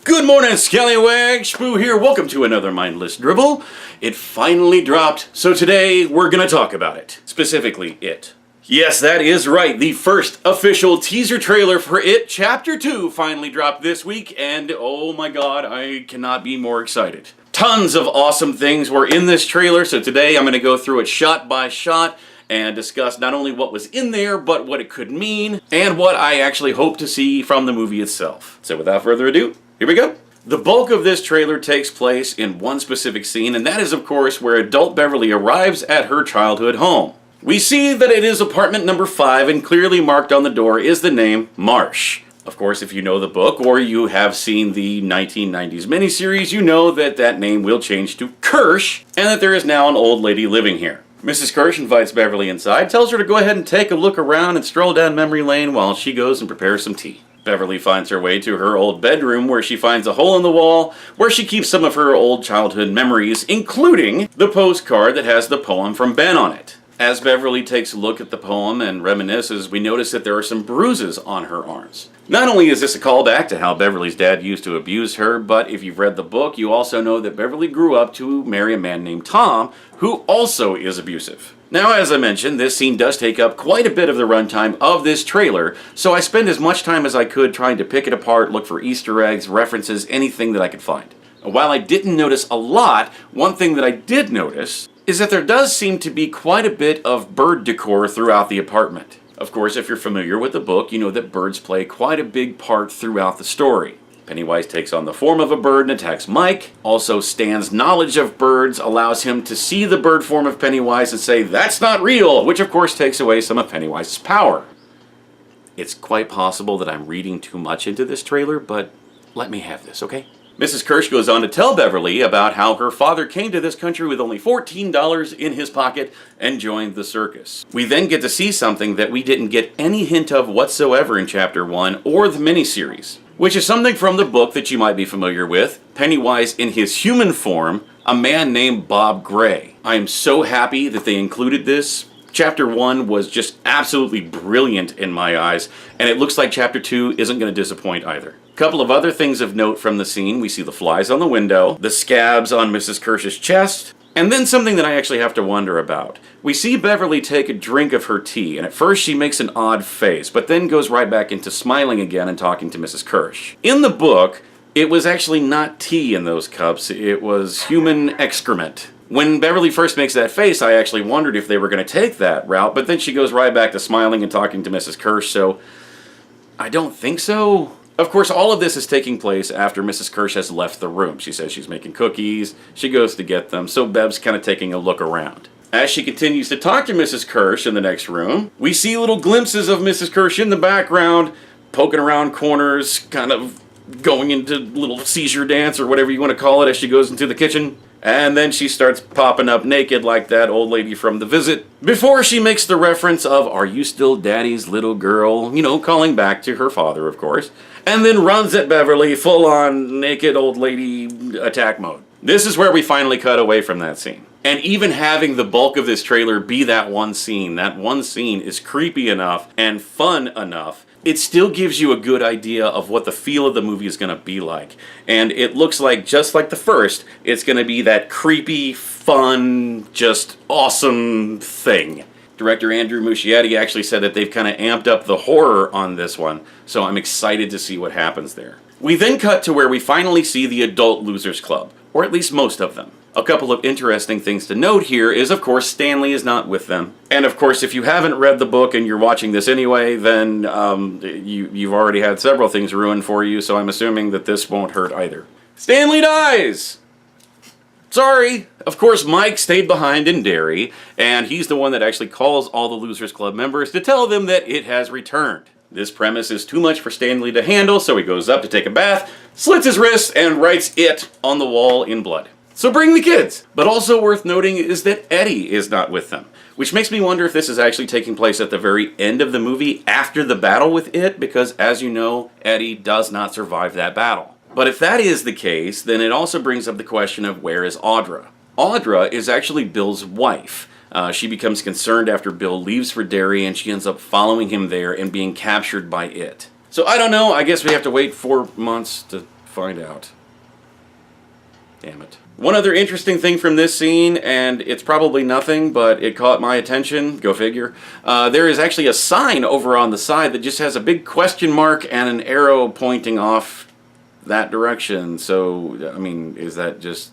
Good morning, Scallywags! Spoo here. Welcome to another Mindless Dribble. It finally dropped, so today we're gonna talk about it. Specifically, It. Yes, that is right. The first official teaser trailer for It Chapter 2 finally dropped this week, and oh my god, I cannot be more excited. Tons of awesome things were in this trailer, so today I'm gonna go through it shot by shot and discuss not only what was in there, but what it could mean, and what I actually hope to see from the movie itself. So without further ado, here we go. The bulk of this trailer takes place in one specific scene, and that is of course where adult Beverly arrives at her childhood home. We see that it is apartment number 5, and clearly marked on the door is the name Marsh. Of course, if you know the book or you have seen the 1990s miniseries, you know that that name will change to Kirsch, and that there is now an old lady living here. Mrs. Kirsch invites Beverly inside, tells her to go ahead and take a look around and stroll down memory lane while she goes and prepares some tea. Beverly finds her way to her old bedroom where she finds a hole in the wall where she keeps some of her old childhood memories, including the postcard that has the poem from Ben on it. As Beverly takes a look at the poem and reminisces, we notice that there are some bruises on her arms. Not only is this a callback to how Beverly's dad used to abuse her, but if you've read the book, you also know that Beverly grew up to marry a man named Tom, who also is abusive. Now, as I mentioned, this scene does take up quite a bit of the runtime of this trailer, so I spent as much time as I could trying to pick it apart, look for Easter eggs, references, anything that I could find. While I didn't notice a lot, one thing that I did notice is that there does seem to be quite a bit of bird decor throughout the apartment. Of course, if you're familiar with the book, you know that birds play quite a big part throughout the story. Pennywise takes on the form of a bird and attacks Mike. Also, Stan's knowledge of birds allows him to see the bird form of Pennywise and say, "That's not real," which of course takes away some of Pennywise's power. It's quite possible that I'm reading too much into this trailer, but let me have this, okay? Mrs. Kirsch goes on to tell Beverly about how her father came to this country with only $14 in his pocket and joined the circus. We then get to see something that we didn't get any hint of whatsoever in Chapter 1 or the miniseries, which is something from the book that you might be familiar with, Pennywise in his human form, a man named Bob Gray. I am so happy that they included this. Chapter 1 was just absolutely brilliant in my eyes, and it looks like Chapter 2 isn't going to disappoint either. A couple of other things of note from the scene. We see the flies on the window, the scabs on Mrs. Kirsch's chest, and then something that I actually have to wonder about. We see Beverly take a drink of her tea, and at first she makes an odd face, but then goes right back into smiling again and talking to Mrs. Kirsch. In the book, it was actually not tea in those cups, it was human excrement. When Beverly first makes that face, I actually wondered if they were going to take that route, but then she goes right back to smiling and talking to Mrs. Kirsch, so I don't think so. Of course, all of this is taking place after Mrs. Kirsch has left the room. She says she's making cookies, she goes to get them, so Bev's kind of taking a look around. As she continues to talk to Mrs. Kirsch in the next room, we see little glimpses of Mrs. Kirsch in the background, poking around corners, kind of going into little seizure dance or whatever you want to call it as she goes into the kitchen. And then she starts popping up naked like that old lady from The Visit, before she makes the reference of, "Are you still daddy's little girl?" You know, calling back to her father, of course. And then runs at Beverly, full-on naked old lady attack mode. This is where we finally cut away from that scene. And even having the bulk of this trailer be that one scene is creepy enough and fun enough. It still gives you a good idea of what the feel of the movie is going to be like. And it looks like, just like the first, it's going to be that creepy, fun, just awesome thing. Director Andrew Muschietti actually said that they've kind of amped up the horror on this one, so I'm excited to see what happens there. We then cut to where we finally see the Adult Losers Club, or at least most of them. A couple of interesting things to note here is, of course, Stanley is not with them. And of course, if you haven't read the book and you're watching this anyway, then you've already had several things ruined for you, so I'm assuming that this won't hurt either. Stanley dies! Sorry! Of course, Mike stayed behind in Derry, and he's the one that actually calls all the Losers Club members to tell them that it has returned. This premise is too much for Stanley to handle, so he goes up to take a bath, slits his wrists, and writes "It" on the wall in blood. So bring the kids! But also worth noting is that Eddie is not with them, which makes me wonder if this is actually taking place at the very end of the movie after the battle with It, because as you know, Eddie does not survive that battle. But if that is the case, then it also brings up the question of where is Audra? Audra is actually Bill's wife. She becomes concerned after Bill leaves for Derry, and she ends up following him there and being captured by It. So I don't know, I guess we have to wait 4 months to find out. Damn it. One other interesting thing from this scene, and it's probably nothing, but it caught my attention, go figure. There is actually a sign over on the side that just has a big question mark and an arrow pointing off that direction. So, I mean, is that just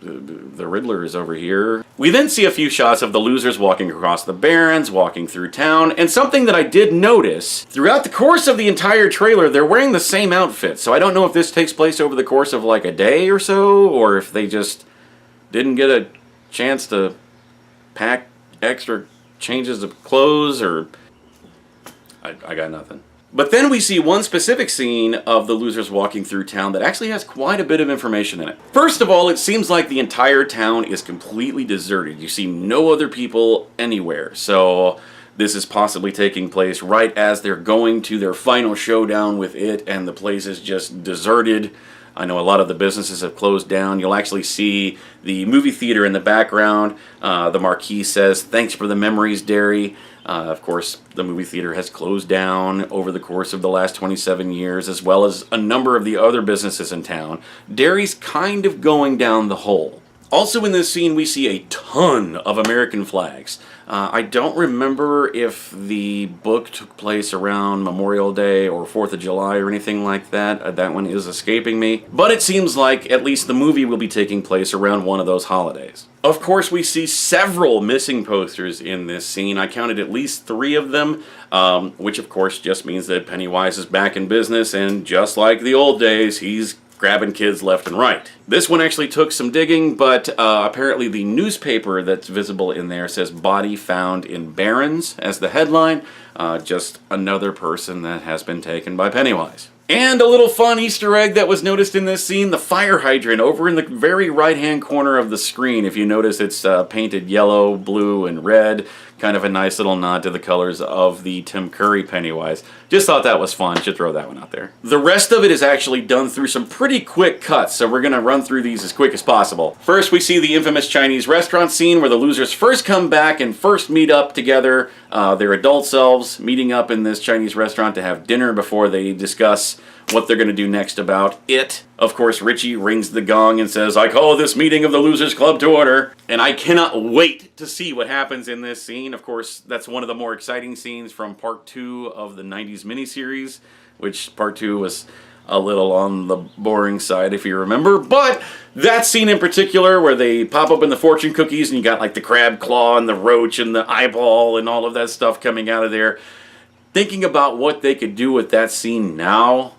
the Riddler is over here? We then see a few shots of the losers walking across the barrens, walking through town, and something that I did notice, throughout the course of the entire trailer, they're wearing the same outfit. So I don't know if this takes place over the course of like a day or so, or if they just didn't get a chance to pack extra changes of clothes, or I got nothing. But then we see one specific scene of the losers walking through town that actually has quite a bit of information in it. First of all, it seems like the entire town is completely deserted. You see no other people anywhere. So this is possibly taking place right as they're going to their final showdown with it, and the place is just deserted. I know a lot of the businesses have closed down. You'll actually see the movie theater in the background. The marquee says, "Thanks for the memories, Derry." Of course, the movie theater has closed down over the course of the last 27 years, as well as a number of the other businesses in town. Derry's kind of going down the hole. Also in this scene, we see a ton of American flags. I don't remember if the book took place around Memorial Day or 4th of July or anything like that. That one is escaping me. But it seems like at least the movie will be taking place around one of those holidays. Of course, we see several missing posters in this scene. I counted at least 3 of them, which of course just means that Pennywise is back in business, and just like the old days, he's grabbing kids left and right. This one actually took some digging, but apparently the newspaper that's visible in there says "Body Found in Barrens" as the headline. Just another person that has been taken by Pennywise. And a little fun Easter egg that was noticed in this scene, the fire hydrant over in the very right-hand corner of the screen. If you notice, it's painted yellow, blue, and red. Kind of a nice little nod to the colors of the Tim Curry Pennywise. Just thought that was fun. Should throw that one out there. The rest of it is actually done through some pretty quick cuts, so we're going to run through these as quick as possible. First, we see the infamous Chinese restaurant scene where the losers first come back and first meet up together, their adult selves, meeting up in this Chinese restaurant to have dinner before they discuss what they're going to do next about it. Of course, Richie rings the gong and says, "I call this meeting of the Losers Club to order." And I cannot wait to see what happens in this scene. Of course, that's one of the more exciting scenes from part 2 of the 90s miniseries, which part 2 was a little on the boring side, if you remember. But that scene in particular, where they pop open the fortune cookies and you got like the crab claw and the roach and the eyeball and all of that stuff coming out of there. Thinking about what they could do with that scene now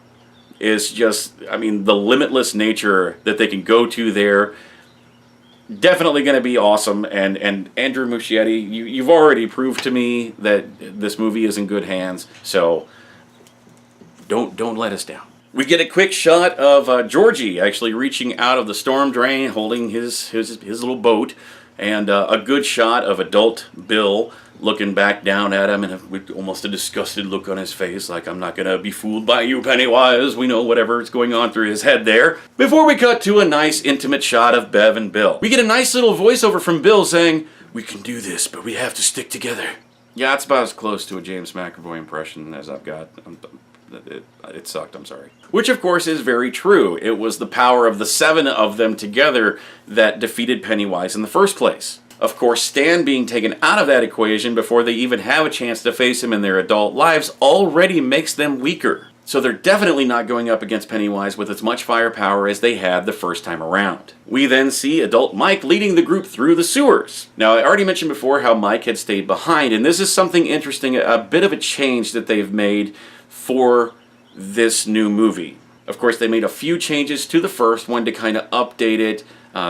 is just, I mean, the limitless nature that they can go to there. Definitely going to be awesome. And Andrew Muschietti, you've already proved to me that this movie is in good hands. So don't let us down. We get a quick shot of Georgie actually reaching out of the storm drain, holding his little boat, and a good shot of adult Bill looking back down at him, and with almost a disgusted look on his face, like, "I'm not gonna be fooled by you, Pennywise." We know whatever's going on through his head there. Before we cut to a nice intimate shot of Bev and Bill. We get a nice little voiceover from Bill saying, "We can do this, but we have to stick together." Yeah, it's about as close to a James McAvoy impression as I've got. It sucked, I'm sorry. Which, of course, is very true. It was the power of the 7 of them together that defeated Pennywise in the first place. Of course, Stan being taken out of that equation before they even have a chance to face him in their adult lives already makes them weaker. So they're definitely not going up against Pennywise with as much firepower as they had the first time around. We then see adult Mike leading the group through the sewers. Now, I already mentioned before how Mike had stayed behind, and this is something interesting, a bit of a change that they've made for this new movie. Of course, they made a few changes to the first one to kind of update it,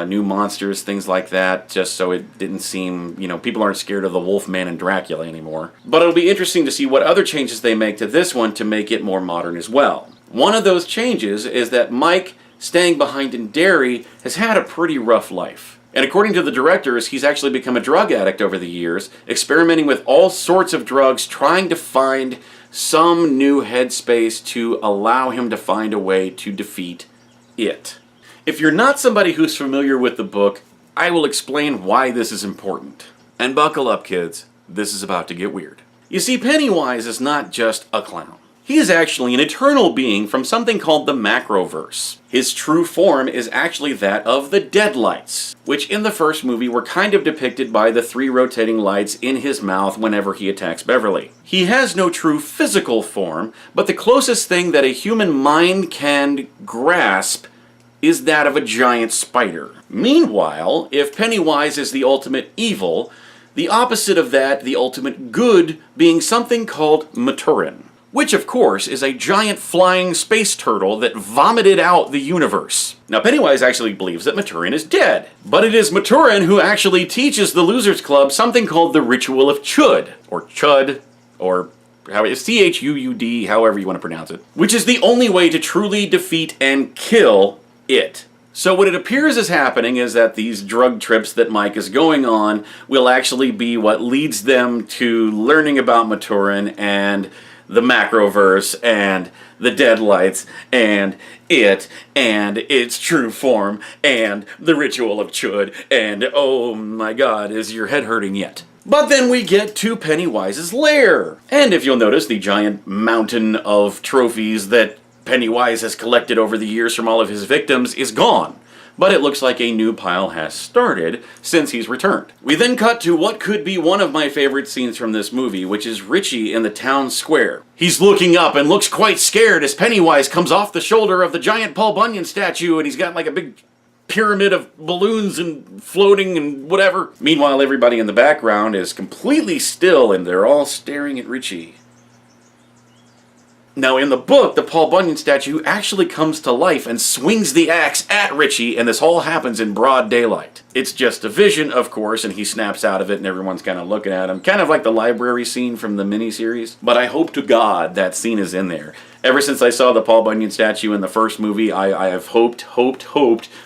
new monsters, things like that, just so it didn't seem, people aren't scared of the Wolfman and Dracula anymore. But it'll be interesting to see what other changes they make to this one to make it more modern as well. One of those changes is that Mike, staying behind in Derry, has had a pretty rough life. And according to the directors, he's actually become a drug addict over the years, experimenting with all sorts of drugs, trying to find some new headspace to allow him to find a way to defeat it. If you're not somebody who's familiar with the book, I will explain why this is important. And buckle up, kids. This is about to get weird. You see, Pennywise is not just a clown. He is actually an eternal being from something called the Macroverse. His true form is actually that of the Deadlights, which in the first movie were kind of depicted by the 3 rotating lights in his mouth whenever he attacks Beverly. He has no true physical form, but the closest thing that a human mind can grasp is that of a giant spider. Meanwhile, if Pennywise is the ultimate evil, the opposite of that, the ultimate good, being something called Maturin, which of course is a giant flying space turtle that vomited out the universe. Now Pennywise actually believes that Maturin is dead, but it is Maturin who actually teaches the Losers Club something called the Ritual of Chud, or Chud, or Chuud, however you want to pronounce it, which is the only way to truly defeat and kill it. So what it appears is happening is that these drug trips that Mike is going on will actually be what leads them to learning about Maturin and the Macroverse and the Deadlights and it and its true form and the Ritual of Chud and oh my god, is your head hurting yet? But then we get to Pennywise's lair. And if you'll notice, the giant mountain of trophies that Pennywise has collected over the years from all of his victims is gone. But it looks like a new pile has started since he's returned. We then cut to what could be one of my favorite scenes from this movie, which is Richie in the town square. He's looking up and looks quite scared as Pennywise comes off the shoulder of the giant Paul Bunyan statue, and he's got like a big pyramid of balloons and floating and whatever. Meanwhile, everybody in the background is completely still and they're all staring at Richie. Now in the book, the Paul Bunyan statue actually comes to life and swings the axe at Richie, and this all happens in broad daylight. It's just a vision, of course, and he snaps out of it and everyone's kind of looking at him. Kind of like the library scene from the miniseries. But I hope to God that scene is in there. Ever since I saw the Paul Bunyan statue in the first movie, I have hoped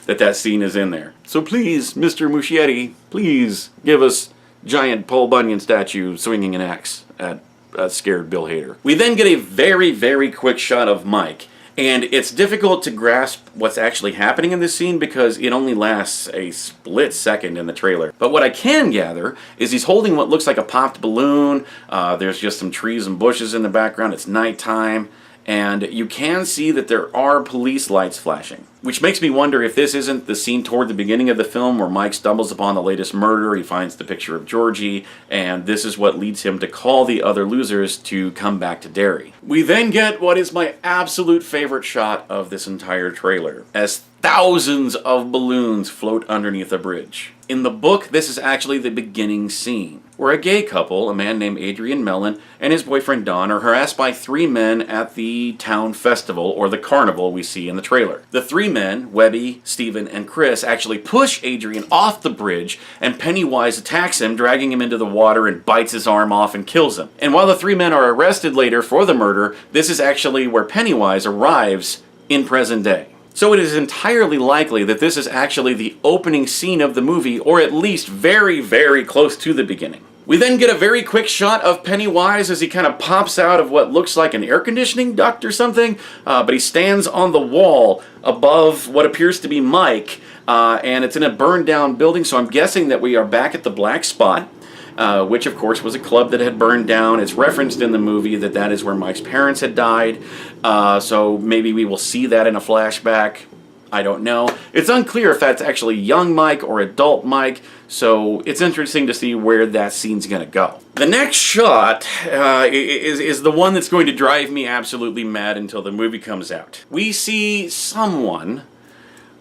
that scene is in there. So please, Mr. Muschietti, please give us giant Paul Bunyan statue swinging an axe at scared Bill Hader. We then get a very, very quick shot of Mike, and it's difficult to grasp what's actually happening in this scene because it only lasts a split second in the trailer. But what I can gather is he's holding what looks like a popped balloon. There's just some trees and bushes in the background. It's nighttime. And you can see that there are police lights flashing, which makes me wonder if this isn't the scene toward the beginning of the film where Mike stumbles upon the latest murder, he finds the picture of Georgie, and this is what leads him to call the other losers to come back to Derry. We then get what is my absolute favorite shot of this entire trailer, as thousands of balloons float underneath a bridge. In the book, this is actually the beginning scene, where a gay couple, a man named Adrian Mellon and his boyfriend Don, are harassed by 3 men at the town festival, or the carnival we see in the trailer. The 3 men, Webby, Stephen, and Chris, actually push Adrian off the bridge, and Pennywise attacks him, dragging him into the water and bites his arm off and kills him. And while the 3 men are arrested later for the murder, this is actually where Pennywise arrives in present day. So it is entirely likely that this is actually the opening scene of the movie, or at least very, very close to the beginning. We then get a very quick shot of Pennywise as he kind of pops out of what looks like an air conditioning duct or something, but he stands on the wall above what appears to be Mike, and it's in a burned down building, so I'm guessing that we are back at the Black Spot. Which of course was a club that had burned down. It's referenced in the movie that that is where Mike's parents had died, so maybe we will see that in a flashback. I don't know. It's unclear if that's actually young Mike or adult Mike, so it's interesting to see where that scene's going to go. The next shot is the one that's going to drive me absolutely mad until the movie comes out. We see someone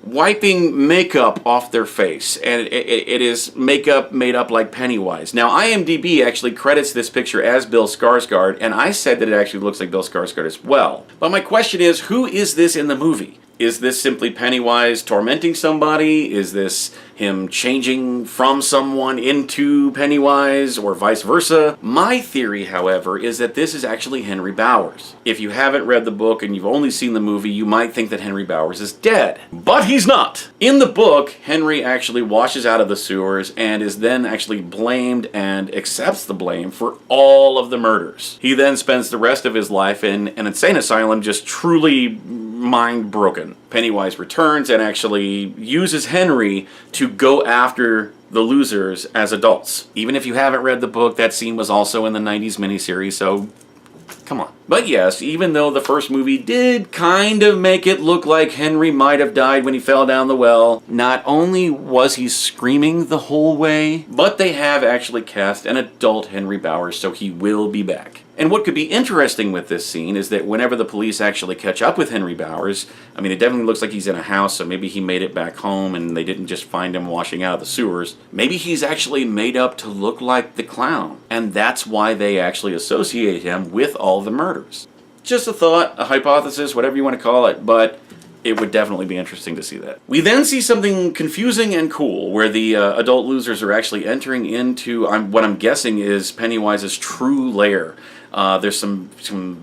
wiping makeup off their face, and it is makeup made up like Pennywise. Now, IMDb actually credits this picture as Bill Skarsgård, and I said that it actually looks like Bill Skarsgård as well. But my question is, who is this in the movie? Is this simply Pennywise tormenting somebody? Is this him changing from someone into Pennywise, or vice versa? My theory, however, is that this is actually Henry Bowers. If you haven't read the book and you've only seen the movie, you might think that Henry Bowers is dead. But he's not! In the book, Henry actually washes out of the sewers and is then actually blamed and accepts the blame for all of the murders. He then spends the rest of his life in an insane asylum, just truly mind broken. Pennywise returns and actually uses Henry to go after the losers as adults. Even if you haven't read the book, that scene was also in the 90s miniseries, so Come on. But yes, even though the first movie did kind of make it look like Henry might have died when he fell down the well, not only was he screaming the whole way, but they have actually cast an adult Henry Bowers, so he will be back. And what could be interesting with this scene is that whenever the police actually catch up with Henry Bowers, I mean, it definitely looks like he's in a house, so maybe he made it back home and they didn't just find him washing out of the sewers. Maybe he's actually made up to look like the clown, and that's why they actually associate him with all the murders. Just a thought, a hypothesis, whatever you want to call it, but it would definitely be interesting to see that. We then see something confusing and cool, where the adult losers are actually entering into what I'm guessing is Pennywise's true lair. There's some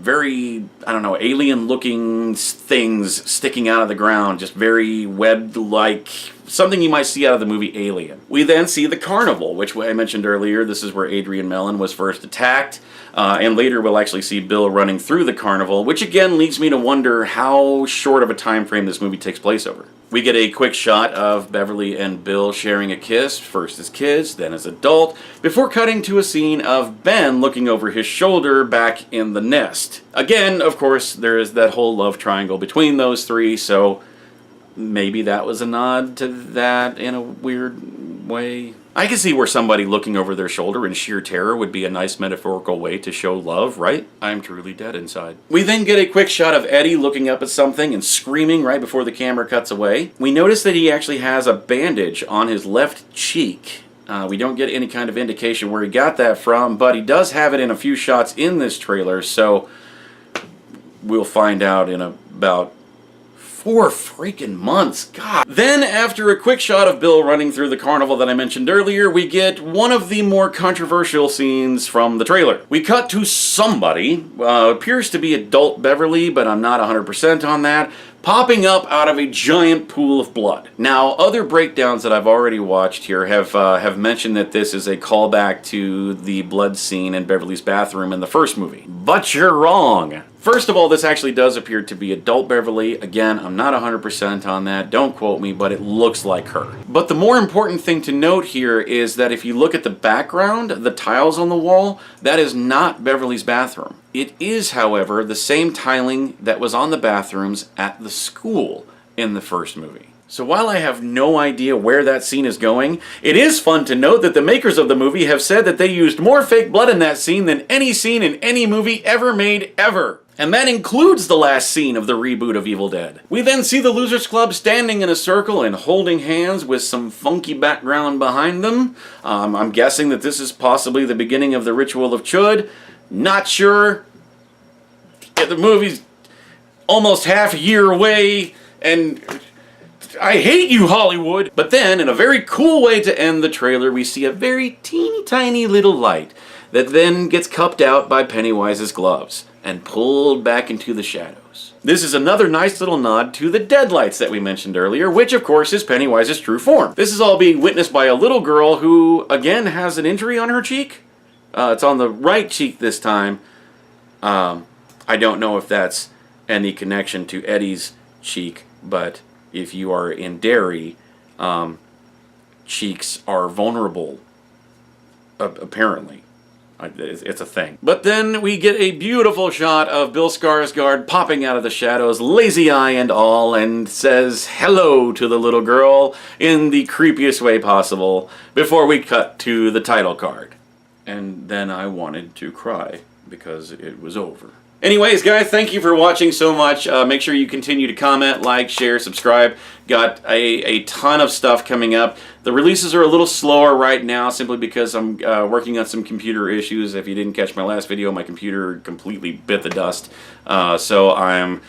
very, I don't know, alien-looking things sticking out of the ground, just very webbed-like, something you might see out of the movie Alien. We then see the carnival, which I mentioned earlier. This is where Adrian Mellon was first attacked, and later we'll actually see Bill running through the carnival, which again leads me to wonder how short of a time frame this movie takes place over. We get a quick shot of Beverly and Bill sharing a kiss, first as kids, then as adult, before cutting to a scene of Ben looking over his shoulder back in the nest. Again, of course, there is that whole love triangle between those three, so maybe that was a nod to that in a weird way. I can see where somebody looking over their shoulder in sheer terror would be a nice metaphorical way to show love, right? I'm truly dead inside. We then get a quick shot of Eddie looking up at something and screaming right before the camera cuts away. We notice that he actually has a bandage on his left cheek. We don't get any kind of indication where he got that from, but he does have it in a few shots in this trailer, so we'll find out in about 4 freaking months. God. Then, after a quick shot of Bill running through the carnival that I mentioned earlier, we get one of the more controversial scenes from the trailer. We cut to somebody, appears to be adult Beverly, but I'm not 100% on that, popping up out of a giant pool of blood. Now, other breakdowns that I've already watched here have mentioned that this is a callback to the blood scene in Beverly's bathroom in the first movie. But you're wrong. First of all, this actually does appear to be adult Beverly. Again, I'm not 100% on that, don't quote me, but it looks like her. But the more important thing to note here is that if you look at the background, the tiles on the wall, that is not Beverly's bathroom. It is, however, the same tiling that was on the bathrooms at the school in the first movie. So while I have no idea where that scene is going, it is fun to note that the makers of the movie have said that they used more fake blood in that scene than any scene in any movie ever made ever. And that includes the last scene of the reboot of Evil Dead. We then see the Losers Club standing in a circle and holding hands with some funky background behind them. I'm guessing that this is possibly the beginning of the Ritual of Chud. Not sure. The movie's almost half a year away, and I hate you, Hollywood! But then, in a very cool way to end the trailer, we see a very teeny tiny little light that then gets cupped out by Pennywise's gloves and pulled back into the shadows. This is another nice little nod to the deadlights that we mentioned earlier, which of course is Pennywise's true form. This is all being witnessed by a little girl who, again, has an injury on her cheek. It's on the right cheek this time. I don't know if that's any connection to Eddie's cheek, but if you are in Derry, cheeks are vulnerable, apparently. It's a thing. But then we get a beautiful shot of Bill Skarsgård popping out of the shadows, lazy eye and all, and says hello to the little girl in the creepiest way possible before we cut to the title card. And then I wanted to cry because it was over. Anyways, guys, thank you for watching so much. Make sure you continue to comment, like, share, subscribe. Got a ton of stuff coming up. The releases are a little slower right now simply because I'm working on some computer issues. If you didn't catch my last video, my computer completely bit the dust. So I'm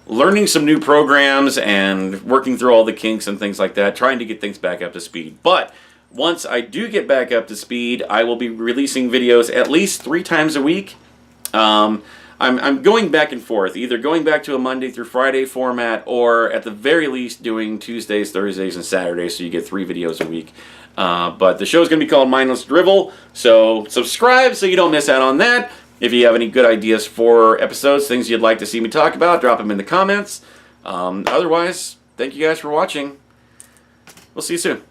learning some new programs and working through all the kinks and things like that, trying to get things back up to speed. But once I do get back up to speed, I will be releasing videos at least 3 times a week. I'm going back and forth, either going back to a Monday through Friday format, or at the very least doing Tuesdays, Thursdays, and Saturdays, so you get 3 videos a week. But the show is going to be called Mindless Drivel, so subscribe so you don't miss out on that. If you have any good ideas for episodes, things you'd like to see me talk about, drop them in the comments. Otherwise, thank you guys for watching. We'll see you soon.